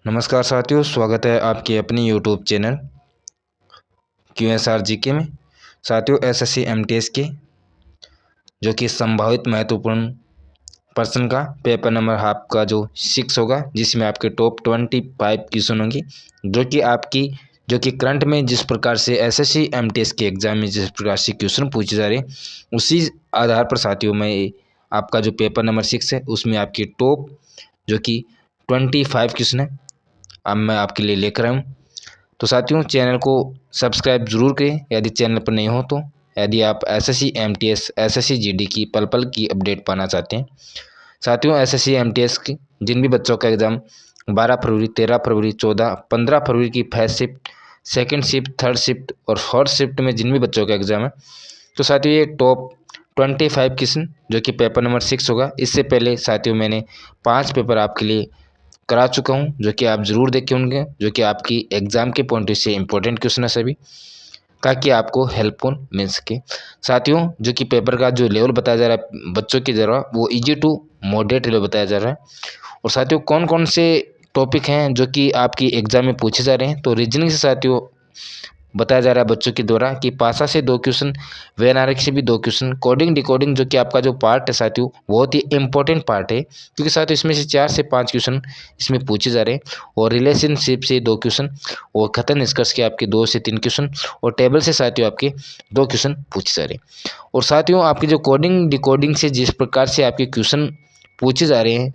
नमस्कार साथियों, स्वागत है आपके अपनी यूट्यूब चैनल QSR जीके में। साथियों, एसएससी एमटीएस के जो कि संभावित महत्वपूर्ण प्रश्न का पेपर नंबर हाफ का जो 6 होगा, जिसमें आपके टॉप 25 क्वेश्चन होंगे, जो कि करंट में जिस प्रकार से एसएससी एमटीएस के एग्जाम में जिस प्रकार से क्वेश्चन पूछे जा रहे हैं, उसी आधार पर साथियों मैं आपका जो पेपर नंबर 6 है उसमें आपके टॉप जो कि 25 क्वेश्चन है अब मैं आपके लिए लेकर आया हूँ। तो साथियों, चैनल को सब्सक्राइब जरूर करें यदि चैनल पर नहीं हो तो। यदि आप एसएससी एमटीएस एसएससी जीडी की पल पल की अपडेट पाना चाहते हैं। साथियों, एसएससी एमटीएस की जिन भी बच्चों का एग्ज़ाम 12 फरवरी, 13 फरवरी, 14, 15 फरवरी की first shift, second shift, third shift और फोर्थ शिफ्ट में जिन भी बच्चों का एग्ज़ाम है, तो साथियों ये टॉप 25 क्वेश्चन जो कि पेपर नंबर 6 होगा। इससे पहले साथियों मैंने 5 पेपर आपके लिए करा चुका हूं, जो कि आप जरूर देखें होंगे, जो कि आपकी एग्जाम के पॉइंट से इंपॉर्टेंट क्वेश्चन है सभी, ताकि आपको हेल्पफुल मिल सके। साथियों, जो कि पेपर का जो लेवल बताया जा रहा है बच्चों की जरा वो इजी टू मॉडरेट लेवल बताया जा रहा है। और साथियों, कौन कौन से टॉपिक हैं जो कि आपकी एग्जाम में पूछे जा रहे हैं, तो रीजनिंग से साथियों बताया जा रहा है बच्चों के द्वारा कि पासा से 2 क्वेश्चन, वेनारिक से भी 2 क्वेश्चन, कोडिंग डिकोडिंग जो कि आपका जो पार्ट है साथियों बहुत ही इंपॉर्टेंट पार्ट है, क्योंकि साथियों इसमें से 4 से 5 क्वेश्चन इसमें पूछे जा रहे हैं। और रिलेशनशिप से 2 क्वेश्चन, और कथन निष्कर्ष के आपके 2 से 3 क्वेश्चन, और टेबल से साथियों आपके 2 क्वेश्चन पूछे जा रहे हैं। और साथियों, आपकी जो कोडिंग डिकोडिंग से जिस प्रकार से आपके क्वेश्चन पूछे जा रहे हैं,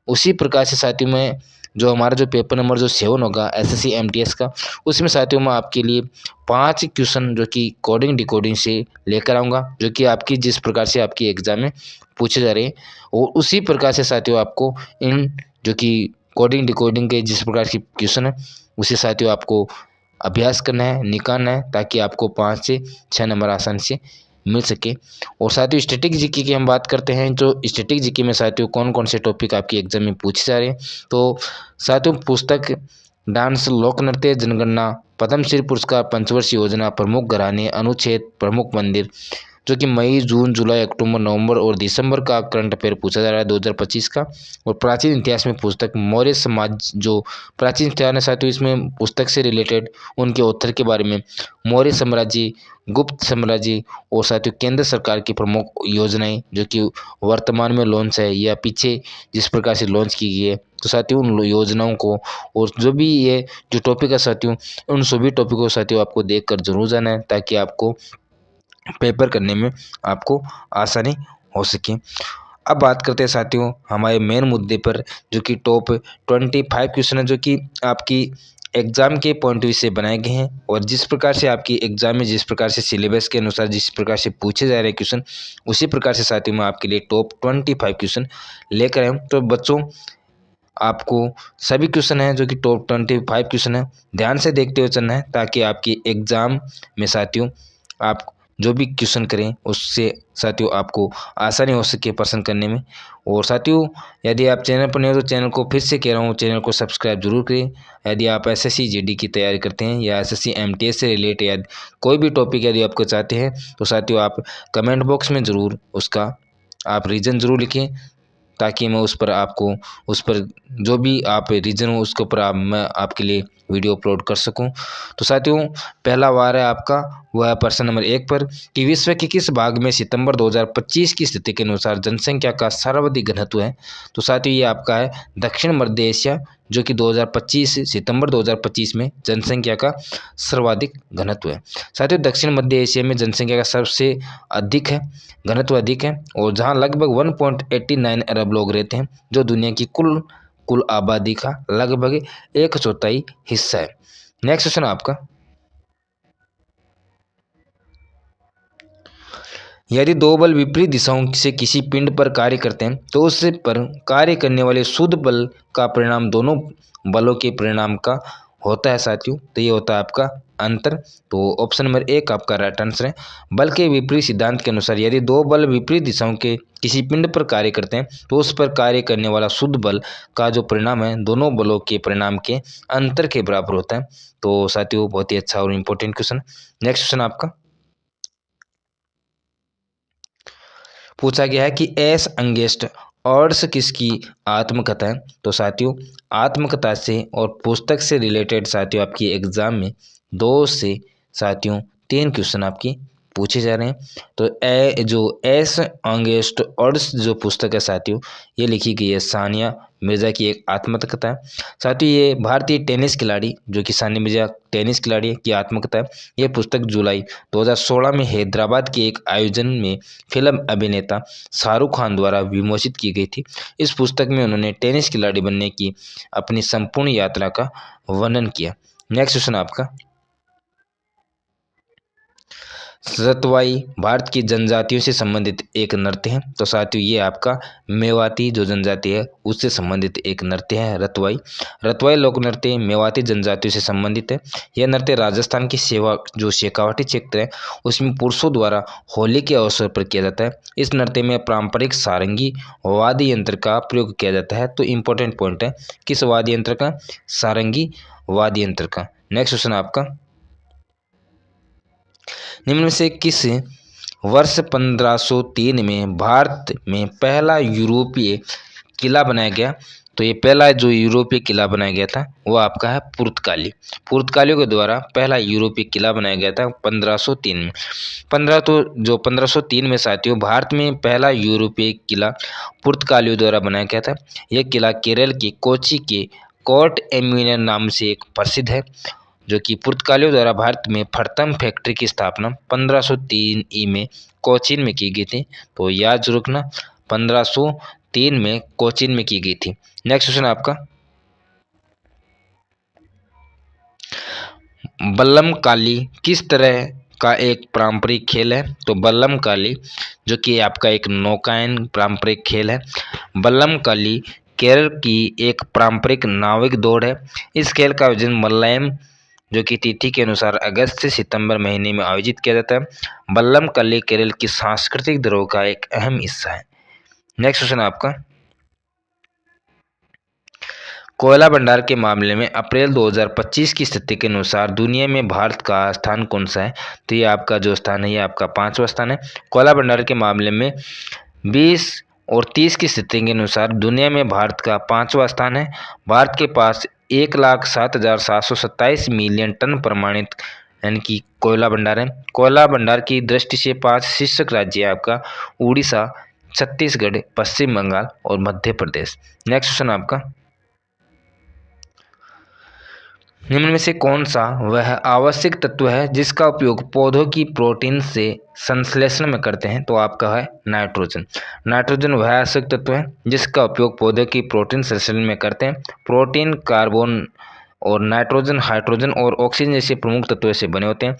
उसी प्रकार से साथियों में जो हमारा जो पेपर नंबर जो 7 होगा एसएससी एमटीएस का, उसमें साथियों मैं आपके लिए 5 क्वेश्चन जो कि कोडिंग डिकोडिंग से लेकर आऊँगा, जो कि आपकी जिस प्रकार से आपकी एग्जाम में पूछे जा रहे हैं, और उसी प्रकार से साथियों आपको इन जो कि कोडिंग डिकोडिंग के जिस प्रकार की क्वेश्चन है उसे साथियों आपको अभ्यास करना है, निकालना है, ताकि आपको 5 से 6 नंबर आसानी से मिल सके। और साथियों, स्टैटिक जीके की हम बात करते हैं, तो स्टैटिक जीके में साथियों कौन कौन से टॉपिक आपकी एग्जाम में पूछे जा रहे हैं, तो साथियों पुस्तक डांस, लोक नृत्य, जनगणना, पद्मश्री पुरस्कार, पंचवर्षीय योजना, प्रमुख घराने, अनुच्छेद, प्रमुख मंदिर, जो कि मई, जून, जुलाई, अक्टूबर, नवंबर और दिसंबर का करंट अफेयर पूछा जा रहा है 2025 का। और प्राचीन इतिहास में पुस्तक मौर्य समाज, जो प्राचीन इतिहास है साथियों, इसमें पुस्तक से रिलेटेड उनके ऑथर के बारे में, मौर्य साम्राज्य, गुप्त साम्राज्य, और साथियों केंद्र सरकार की प्रमुख योजनाएं जो कि वर्तमान में लॉन्च है या पीछे जिस प्रकार से लॉन्च की गई है, तो साथियों उन योजनाओं को और जो भी ये जो टॉपिक है साथियों, उन सभी टॉपिक को साथियों आपको देखकर जरूर जाना है, ताकि आपको पेपर करने में आपको आसानी हो सके। अब बात करते हैं साथियों हमारे मेन मुद्दे पर, जो कि टॉप 25 क्वेश्चन है, जो कि आपकी एग्जाम के पॉइंट ऑफ व्यू से बनाए गए हैं, और जिस प्रकार से आपकी एग्जाम में जिस प्रकार से सिलेबस के अनुसार जिस प्रकार से पूछे जा रहे हैं क्वेश्चन, उसी प्रकार से साथियों मैं आपके लिए टॉप 25 क्वेश्चन लेकर आया हूँ। तो बच्चों, आपको सभी क्वेश्चन हैं जो कि टॉप 25 क्वेश्चन है, ध्यान से देखते हुए चलना है, ताकि आपकी एग्जाम में साथियों आप जो भी क्वेश्चन करें उससे साथियों आपको आसानी हो सके प्रश्न करने में। और साथियों, यदि आप चैनल पर नहीं हो तो चैनल को फिर से कह रहा हूँ, चैनल को सब्सक्राइब जरूर करें। यदि आप एसएससी जीडी की तैयारी करते हैं या एसएससी एमटीएस से रिलेटेड या कोई भी टॉपिक यदि आपको चाहते हैं, तो साथियों आप कमेंट बॉक्स में ज़रूर उसका आप रीज़न ज़रूर लिखें, ताकि मैं उस पर जो भी आप रीजन हो उसके ऊपर मैं आपके लिए वीडियो अपलोड कर सकूं। तो साथियों, पहला वार है आपका, वह है प्रश्न नंबर 1 पर कि विश्व के किस भाग में सितंबर 2025 की स्थिति के अनुसार जनसंख्या का सर्वाधिक घनत्व है। तो साथियों ये आपका है दक्षिण मध्य एशिया, जो कि 2025 सितंबर 2025 में जनसंख्या का सर्वाधिक घनत्व है। साथियों, दक्षिण मध्य एशिया में जनसंख्या का सबसे अधिक है, घनत्व अधिक है, और जहां लगभग 1.89 अरब लोग रहते हैं, जो दुनिया की कुल आबादी का लगभग 1/4 हिस्सा है। नेक्स्ट क्वेश्चन आपका, यदि 2 बल विपरीत दिशाओं से किसी पिंड पर कार्य करते हैं, तो उस पर कार्य करने वाले शुद्ध बल का परिणाम दोनों बलों के परिणाम का होता है साथियों। तो ये होता है आपका अंतर। तो ऑप्शन नंबर 1 आपका राइट आंसर है। बल के विपरीत सिद्धांत के अनुसार यदि 2 बल विपरीत दिशाओं के किसी पिंड पर कार्य करते हैं, तो उस पर कार्य करने वाला शुद्ध बल का जो परिणाम है दोनों बलों के परिणाम के अंतर के बराबर होता है। तो साथियों बहुत ही अच्छा और इम्पोर्टेंट क्वेश्चन। नेक्स्ट क्वेश्चन आपका, पूछा गया है कि एस अंगेस्ट ऑड्स किसकी आत्मकथा है? तो साथियों आत्मकथा से और पुस्तक से रिलेटेड साथियों आपकी एग्जाम में 2 से साथियों 3 क्वेश्चन आपकी पूछे जा रहे हैं। तो जो एस ऑगस्ट ऑड्स जो पुस्तक है साथियों, ये लिखी गई है सानिया मिर्ज़ा की एक आत्मकथा है। साथियों ये भारतीय टेनिस खिलाड़ी जो कि सानिया मिर्ज़ा टेनिस खिलाड़ी की आत्मकथा है। ये पुस्तक जुलाई 2016 में हैदराबाद के एक आयोजन में फिल्म अभिनेता शाहरुख खान द्वारा विमोचित की गई थी। इस पुस्तक में उन्होंने टेनिस खिलाड़ी बनने की अपनी संपूर्ण यात्रा का वर्णन किया। नेक्स्ट क्वेश्चन आपका, रतवाई भारत की जनजातियों से संबंधित एक नृत्य है। तो साथियों ये आपका मेवाती जो जनजाति है उससे संबंधित एक नृत्य है रतवाई। रतवाई लोक नृत्य मेवाती जनजातियों से संबंधित है। यह नृत्य राजस्थान की शेखावाटी क्षेत्र है उसमें पुरुषों द्वारा होली के अवसर पर किया जाता है। इस नृत्य में पारंपरिक सारंगी वाद्य यंत्र का प्रयोग किया जाता है। तो इम्पोर्टेंट पॉइंट है किस वाद्य यंत्र का? सारंगी वाद्य यंत्र का। नेक्स्ट क्वेश्चन आपका, निम्न में से किस वर्ष 1503 में भारत में पहला यूरोपीय किला बनाया गया? तो ये पहला जो यूरोपीय किला बनाया गया था वो आपका है पुर्तगाली। पुर्तगालियों के द्वारा पहला यूरोपीय किला बनाया गया था 1503 में। 1503 में साथियों भारत में पहला यूरोपीय किला पुर्तगालियों द्वारा बनाया गया था। यह किला केरल के कोची के कोर्ट एम्यूनियन नाम से एक प्रसिद्ध है, जो कि पुर्तगालियों द्वारा भारत में प्रथम फैक्ट्री की स्थापना 1503 ई में कोचीन में की गई थी। तो याद जरूर रखना 1503 में कोचीन में की गई थी। नेक्स्ट क्वेश्चन आपका, बल्लम काली किस तरह का एक पारंपरिक खेल है? तो बल्लम काली जो कि आपका एक नौकायन पारंपरिक खेल है। बल्लम काली केरल की एक पारंपरिक नाविक दौड़ है। इस खेल का आयोजन मलयालम जो कि तिथि के अनुसार अगस्त से सितंबर महीने में आयोजित किया जाता है। बल्लम कली केरल की सांस्कृतिक धरोहर का एक अहम हिस्सा है। नेक्स्ट क्वेश्चन आपका, कोयला भंडार के मामले में अप्रैल 2025 की स्थिति के अनुसार दुनिया में भारत का स्थान कौन सा है? तो ये आपका जो स्थान है ये आपका 5वां स्थान है। कोयला भंडार के मामले में 20 और 30 की स्थिति के अनुसार दुनिया में भारत का 5वां स्थान है। भारत के पास 1,07,727 मिलियन टन प्रमाणित यानी कि कोयला भंडार है। कोयला भंडार की दृष्टि से 5 शीर्षक राज्य है आपका उड़ीसा, छत्तीसगढ़, पश्चिम बंगाल और मध्य प्रदेश। नेक्स्ट क्वेश्चन आपका, निम्न में से कौन सा वह आवश्यक तत्व है जिसका उपयोग पौधों की प्रोटीन से संश्लेषण में करते हैं? तो आपका है नाइट्रोजन। नाइट्रोजन वह आवश्यक तत्व है जिसका उपयोग पौधे की प्रोटीन संश्लेषण में करते हैं। प्रोटीन कार्बन और नाइट्रोजन, हाइड्रोजन और ऑक्सीजन जैसे प्रमुख तत्वों से बने होते हैं।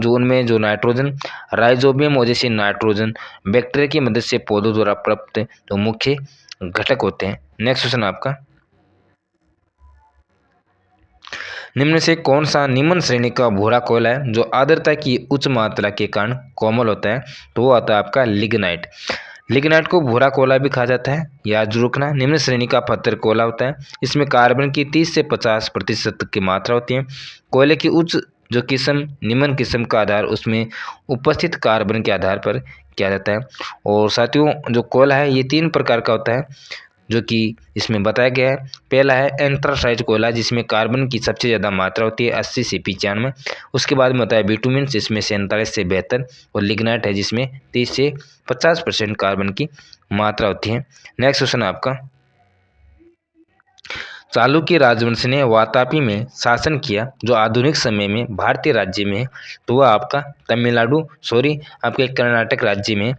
उनमें जो नाइट्रोजन राइजोबियम और जैसे नाइट्रोजन बैक्टीरिया की मदद से पौधों द्वारा प्राप्त तो मुख्य घटक होते हैं। नेक्स्ट क्वेश्चन आपका, निम्न से कौन सा निम्न श्रेणी का भूरा कोयला है जो आर्द्रता की उच्च मात्रा के कारण कोमल होता है? तो वो आता है आपका लिग्नाइट। लिग्नाइट को भूरा कोयला भी कहा जाता है, याद जरूर रखना। निम्न श्रेणी का पत्थर कोयला होता है। इसमें कार्बन की 30 से 50% की मात्रा होती है। कोयले की उच्च जो किस्म निम्न किस्म का आधार उसमें उपस्थित कार्बन के आधार पर किया जाता है। और साथियों जो कोयला है ये 3 प्रकार का होता है जो कि इसमें बताया गया है। पहला है एंथ्रासाइट कोयला जिसमें कार्बन की सबसे ज़्यादा मात्रा होती है 80 से 95। उसके बाद में होता है बिटुमिन जिसमें 47 से 72 और लिग्नाइट है जिसमें 30 से 50% कार्बन की मात्रा होती है। नेक्स्ट क्वेश्चन आपका, चालुक्य राजवंश ने वातापी में शासन किया जो आधुनिक समय में भारतीय राज्य में है? तो वह आपका आपके कर्नाटक राज्य में।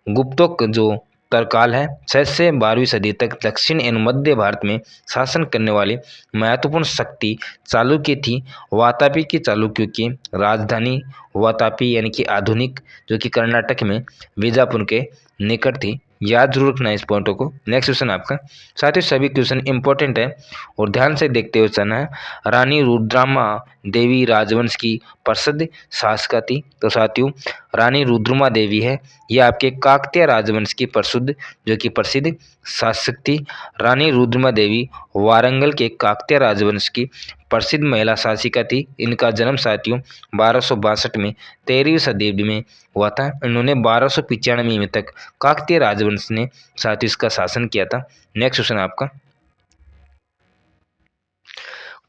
गुप्तों जो तरकाल है 6 से 12वीं सदी तक दक्षिण एवं मध्य भारत में शासन करने वाली महत्वपूर्ण शक्ति चालुक्य थी। वातापी की चालुक्यों की राजधानी वातापी यानी कि आधुनिक जो कि कर्नाटक में बीजापुर के निकट थी। याद जरूर रखना इस पॉइंटों को। नेक्स्ट क्वेश्चन आपका, साथ ही सभी क्वेश्चन इंपॉर्टेंट है और ध्यान से देखते हुए चलना है। रानी रुद्रामा देवी राजवंश की प्रसिद्ध शासका थी। तो साथियों रानी रुद्रमा देवी है, यह आपके काकतीय राजवंश की प्रसिद्ध शासक थी। रानी रुद्रमा देवी वारंगल के काकतीय राजवंश की प्रसिद्ध महिला शासिका थी। इनका जन्म साथियों 1262 में 13वीं सदी में हुआ था। इन्होंने 1295 में तक काकतीय राजवंश ने साथियों इसका शासन किया था। नेक्स्ट क्वेश्चन आपका,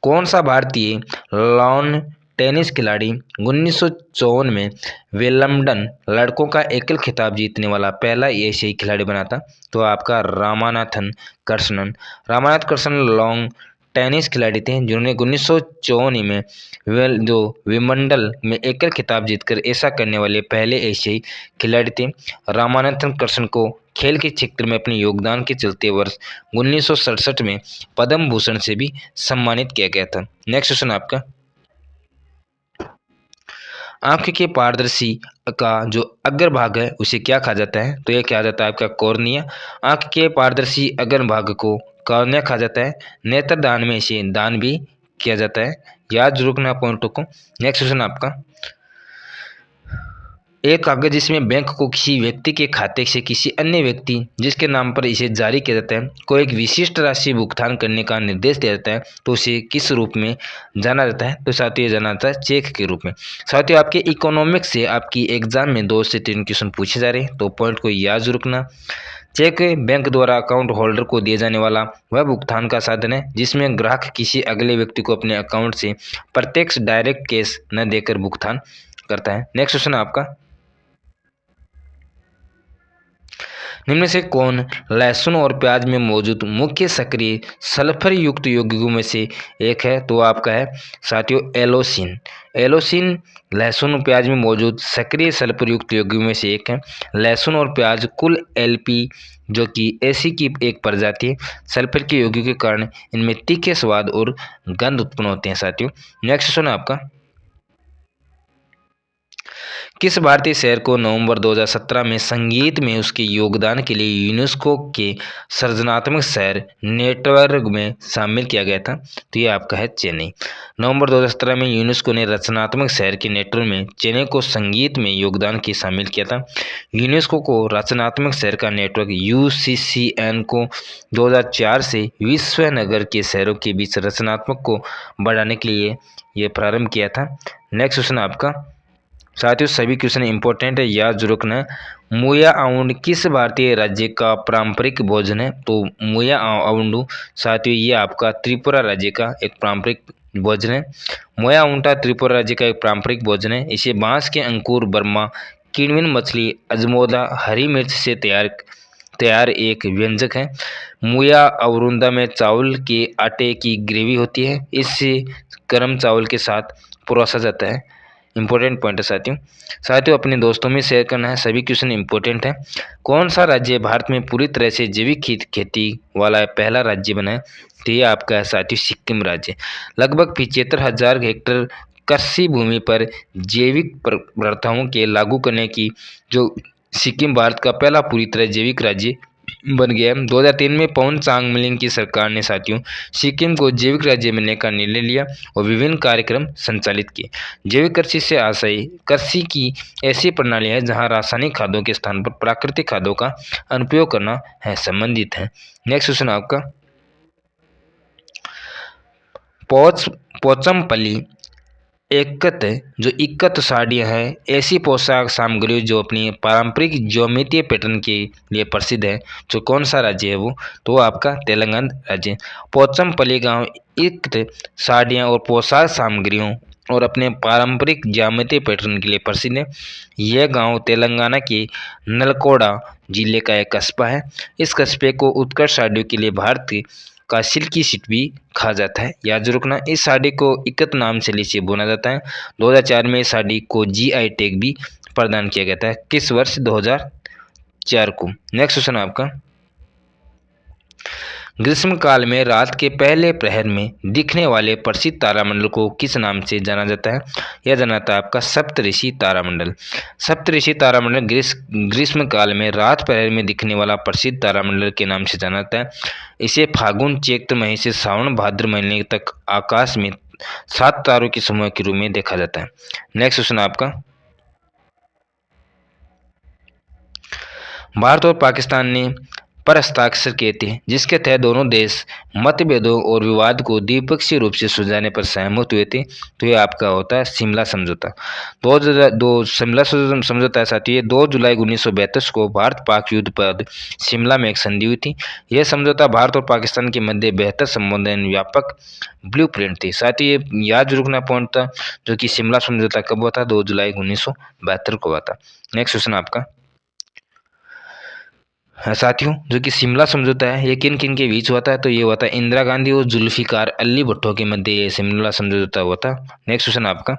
कौन सा भारतीय लॉन टेनिस खिलाड़ी 1954 में विंबलडन लड़कों का एकल खिताब जीतने वाला पहला एशियाई खिलाड़ी बना था? तो आपका रामानाथन कृष्णन। रामानाथ कृष्णन लॉन्ग टेनिस खिलाड़ी थे जिन्होंने 1954 में विंबलडन में एकल खिताब जीतकर ऐसा करने वाले पहले एशियाई खिलाड़ी थे। रामानाथन कृष्णन को खेल के क्षेत्र में अपने योगदान के चलते वर्ष 1967 में पद्म भूषण से भी सम्मानित किया गया था। नेक्स्ट क्वेश्चन आपका, आंख के पारदर्शी का जो अग्रभाग है उसे क्या कहा जाता है? तो यह कहा जाता है आपका कॉर्निया। आंख के पारदर्शी अग्रभाग को कॉर्निया कहा जाता है। नेत्र दान में इसे दान भी किया जाता है। याद रखना पॉइंटों को। नेक्स्ट क्वेश्चन आपका, एक कागज जिसमें बैंक को किसी व्यक्ति के खाते से किसी अन्य व्यक्ति जिसके नाम पर इसे जारी किया जाता है को एक विशिष्ट राशि भुगतान करने का निर्देश दिया जाता है तो उसे किस रूप में जाना जाता है? तो साथियों ये जाना जाता है चेक के रूप में। साथियों आपके इकोनॉमिक्स से आपकी एग्जाम में 2 से 3 क्वेश्चन पूछे जा रहे हैं तो पॉइंट को याद रखना। चेक बैंक द्वारा अकाउंट होल्डर को दिए जाने वाला वह भुगतान का साधन है जिसमें ग्राहक किसी अगले व्यक्ति को अपने अकाउंट से प्रत्यक्ष डायरेक्ट कैश न देकर भुगतान करता है। नेक्स्ट क्वेश्चन आपका, निम्न से कौन लहसुन और प्याज में मौजूद मुख्य सक्रिय सल्फर युक्त यौगिकों में से एक है? तो आपका है साथियों एलोसिन। एलोसिन लहसुन और प्याज में मौजूद सक्रिय सल्फर युक्त यौगिकों में से एक है। लहसुन और प्याज कुल एलपी जो कि एसी की एक प्रजाति है। सल्फर के यौगिकों के कारण इनमें तीखे स्वाद और गंध उत्पन्न होते हैं। साथियों नेक्स्ट क्वेश्चन आपका, किस भारतीय शहर को नवंबर 2017 में संगीत में उसके योगदान के लिए यूनेस्को के सृजनात्मक शहर नेटवर्क में शामिल किया गया था? तो ये आपका है चेन्नई। नवंबर 2017 में यूनेस्को ने रचनात्मक शहर के नेटवर्क में चेन्नई को संगीत में योगदान के शामिल किया था। यूनेस्को को रचनात्मक शहर का नेटवर्क UCCN को 2004 से विश्व नगर के शहरों के बीच रचनात्मक को बढ़ाने के लिए ये प्रारंभ किया था। नेक्स्ट क्वेश्चन आपका, साथियों सभी क्वेश्चन इंपॉर्टेंट है, याद जरूर रखना। मुया आउंड किस भारतीय राज्य का पारंपरिक भोजन है? तो मुया आउंड साथियों ये आपका त्रिपुरा राज्य का एक पारंपरिक भोजन है। मुया आउंटा त्रिपुरा राज्य का एक पारंपरिक भोजन है। इसे बांस के अंकुर, बर्मा, किणविन मछली, अजमोदा, हरी मिर्च से तैयार एक व्यंजक है। मुया अवरुंदा में चावल के आटे की ग्रेवी होती है। इससे गर्म चावल के साथ परोसा जाता है। इंपॉर्टेंट पॉइंट है साथियों अपने दोस्तों में शेयर करना है। सभी क्वेश्चन इंपॉर्टेंट है। कौन सा राज्य भारत में पूरी तरह से जैविक खेती वाला पहला राज्य बना है? तो ये आपका है साथियों सिक्किम राज्य। लगभग 75,000 हेक्टेयर कृषि भूमि पर जैविक प्रथाओं के लागू करने की जो सिक्किम भारत का पहला पूरी तरह जैविक राज्य बन गया। 2003 में पवन चांगमिलिंग की सरकार ने साथियों सिक्किम को जैविक राज्य बनने का निर्णय लिया और विभिन्न कार्यक्रम संचालित किए। जैविक कृषि से आशय कृषि की ऐसी प्रणाली है जहां रासायनिक खादों के स्थान पर प्राकृतिक खादों का अनुप्रयोग करना है संबंधित है। नेक्स्ट क्वेश्चन आपका, पोचमपल्ली इक्कत साड़ियाँ हैं ऐसी पोशाक सामग्री जो अपनी पारंपरिक ज्योमेट्रीय पैटर्न के लिए प्रसिद्ध है। जो कौन सा राज्य है वो? तो आपका तेलंगाना राज्य। पोचमपल्ली गांव इक्कत साड़ियाँ और पोशाक सामग्रियों और अपने पारंपरिक ज्योमेट्रीय पैटर्न के लिए प्रसिद्ध है। यह गांव तेलंगाना के नलकोड़ा जिले का एक कस्बा है। इस कस्बे को उत्कर्ष साड़ियों के लिए भारत का सिल्की सीट भी कहा जाता है। याद रखना इस साड़ी को इक्कत नाम से से बुना जाता है। 2004 में इस साड़ी को GI टैग भी प्रदान किया गया था। किस वर्ष? 2004 को। नेक्स्ट क्वेश्चन आपका, ग्रीष्म काल में रात के पहले प्रहर में दिखने वाले प्रसिद्ध तारामंडल को किस नाम से जाना जाता है? यह जाना जाता है आपका सप्तऋषि तारामंडल। सप्तऋषि तारामंडल ग्रीष्म काल में रात प्रहर में दिखने वाला प्रसिद्ध तारामंडल के नाम से जाना जाता है। इसे फागुन चैत्र महीने से सावन भाद्र महीने तक आकाश में 7 तारों के समूह के रूप में देखा जाता है। नेक्स्ट क्वेश्चन आपका, भारत और पाकिस्तान ने पर हस्ताक्षर किए थे जिसके तहत दोनों देश मतभेदों और विवाद को द्विपक्षीय रूप से सुलझाने पर सहमत हुए थे। तो ये आपका होता है शिमला समझौता। शिमला समझौता साथी ये 2 जुलाई 1942 को भारत पाक युद्ध पर शिमला में एक संधि हुई थी। यह समझौता भारत और पाकिस्तान के मध्य बेहतर संबंध व्यापक ब्लूप्रिंट थी। साथ ही ये याद रखना पॉइंट था जो कि शिमला समझौता कब हुआ था, 2 जुलाई 1972 को हुआ था। नेक्स्ट क्वेश्चन आपका, साथियों जो कि शिमला समझौता है ये किन किन के बीच हुआ था, तो ये हुआ था इंदिरा गांधी और जुल्फिकार अली भुट्टो के मध्य ये शिमला समझौता हुआ था। नेक्स्ट क्वेश्चन आपका,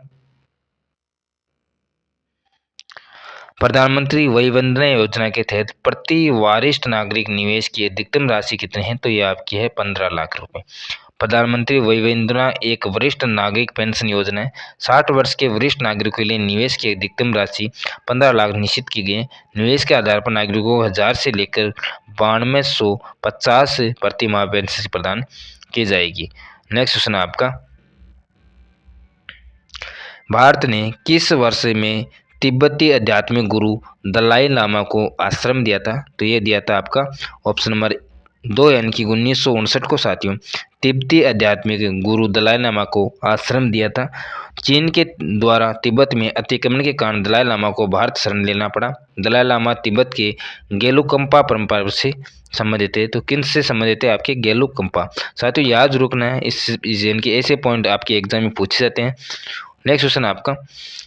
प्रधानमंत्री वय वंदना योजना के तहत प्रति वरिष्ठ नागरिक निवेश की अधिकतम राशि कितनी है, तो ये आपकी है 15 लाख रुपए। प्रधानमंत्री वय वंदना एक वरिष्ठ नागरिक पेंशन योजना है। 60 वर्ष के वरिष्ठ नागरिकों के लिए निवेश की अधिकतम राशि 15 लाख निश्चित की गई है। निवेश के आधार पर नागरिकों को 1000 से लेकर 9250 प्रति माह पेंशन प्रदान की जाएगी। नेक्स्ट क्वेश्चन आपका, भारत ने किस वर्ष में तिब्बती आध्यात्मिक गुरु दलाई लामा को आश्रम दिया था, तो ये दिया था आपका ऑप्शन नंबर 2 यानी कि 1959 को। साथियों तिब्बती आध्यात्मिक गुरु दलाई लामा को आश्रम दिया था। चीन के द्वारा तिब्बत में अतिक्रमण के कारण दलाई लामा को भारत शरण लेना पड़ा। दलाई लामा तिब्बत के गेलुकंपा परंपरा से संबंधित है। तो किन से संबंधित है, आपके गेलुकंपा। साथियों याद रखना है, इस यानी ऐसे पॉइंट आपके एग्जाम में पूछे जाते हैं। नेक्स्ट क्वेश्चन आपका,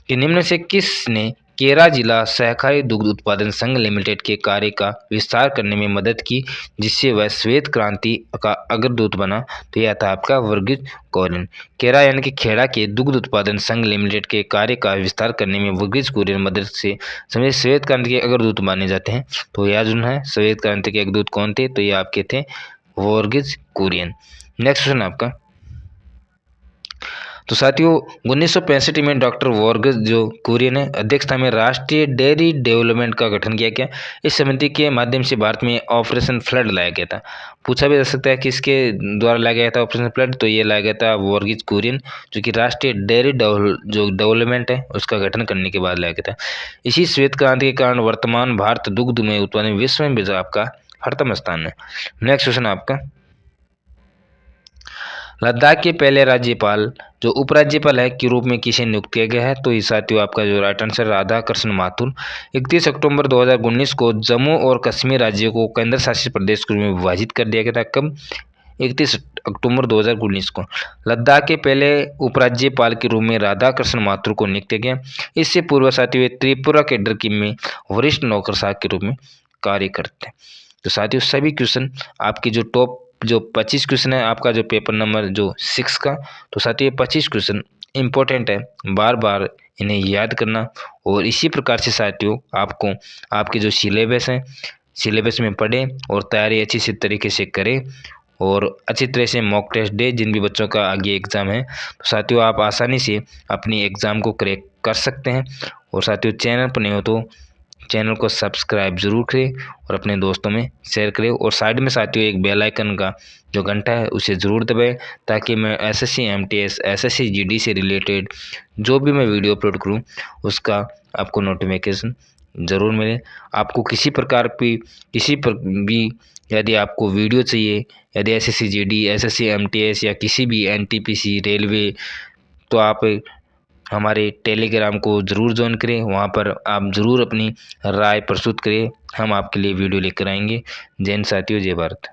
कि निम्न से किसने केरा जिला सहकारी दुग्ध उत्पादन संघ लिमिटेड के कार्य का विस्तार करने में मदद की जिससे वह श्वेत क्रांति का अग्रदूत बना, तो यह था आपका वर्गीज कुरियन। केरा यानी कि खेड़ा के दुग्ध उत्पादन संघ लिमिटेड के कार्य का विस्तार करने में वर्गीज कुरियन मदद से समझे श्वेत क्रांति के अग्रदूत माने जाते हैं। तो यह जो है श्वेत क्रांति के अग्रदूत कौन थे, तो ये आपके थे वर्गीज कुरियन। नेक्स्ट क्वेश्चन आपका, तो साथियों 1965 में डॉक्टर वर्गीज जो कुरियन है अध्यक्षता में राष्ट्रीय डेयरी डेवलपमेंट का गठन किया गया। इस समिति के माध्यम से भारत में ऑपरेशन फ्लड लाया गया था। पूछा भी जा सकता है किसके द्वारा लाया गया था ऑपरेशन फ्लड, तो ये लाया गया था वर्गीज कुरियन जो कि राष्ट्रीय डेयरी जो डेवलपमेंट है उसका गठन करने के बाद लाया गया था। इसी श्वेत क्रांति के कारण वर्तमान भारत दुग्ध में उत्पादन विश्व में आपका 8वां स्थान है। नेक्स्ट क्वेश्चन आपका, लद्दाख के पहले राज्यपाल जो उपराज्यपाल है के रूप में किसे नियुक्त किया गया है, तो ये साथियों आपका जो राइट आंसर राधाकृष्ण माथुर। 31 अक्टूबर 2019 को जम्मू और कश्मीर राज्य को केंद्र शासित प्रदेश के रूप में विभाजित कर दिया गया था। कब, 31 अक्टूबर 2019 को। लद्दाख के पहले उपराज्यपाल के रूप में राधाकृष्ण माथुर को नियुक्त किया गया। इससे पूर्व साथियों त्रिपुरा के डरकिम में वरिष्ठ नौकरशाह के रूप में कार्य करते हैं। तो साथियों सभी क्वेश्चन आपकी जो टॉप जो 25 क्वेश्चन है आपका जो पेपर नंबर जो 6 का, तो साथियों ये 25 क्वेश्चन इंपॉर्टेंट है, बार बार इन्हें याद करना। और इसी प्रकार से साथियों आपको आपके जो सिलेबस हैं सिलेबस में पढ़ें और तैयारी अच्छी तरीके से करें और अच्छी तरह से मॉक टेस्ट दे। जिन भी बच्चों का आगे एग्ज़ाम है तो साथियों आप आसानी से अपनी एग्ज़ाम को क्रैक कर सकते हैं। और साथियों चैनल पर नहीं हो तो चैनल को सब्सक्राइब जरूर करें और अपने दोस्तों में शेयर करें। और साइड में साथियों एक बेल आइकन का जो घंटा है उसे ज़रूर दबाएं ताकि मैं एसएससी एमटीएस एसएससी जीडी से रिलेटेड जो भी मैं वीडियो अपलोड करूं उसका आपको नोटिफिकेशन ज़रूर मिले। आपको किसी प्रकार की भी यदि आपको वीडियो चाहिए, यदि एसएससी जीडी एसएससी एमटीएस या किसी भी एनटीपीसी रेलवे, तो आप हमारे टेलीग्राम को ज़रूर ज्वाइन करें। वहाँ पर आप ज़रूर अपनी राय प्रस्तुत करें, हम आपके लिए वीडियो लेकर आएंगे। जय हिंद साथियों, जय भारत।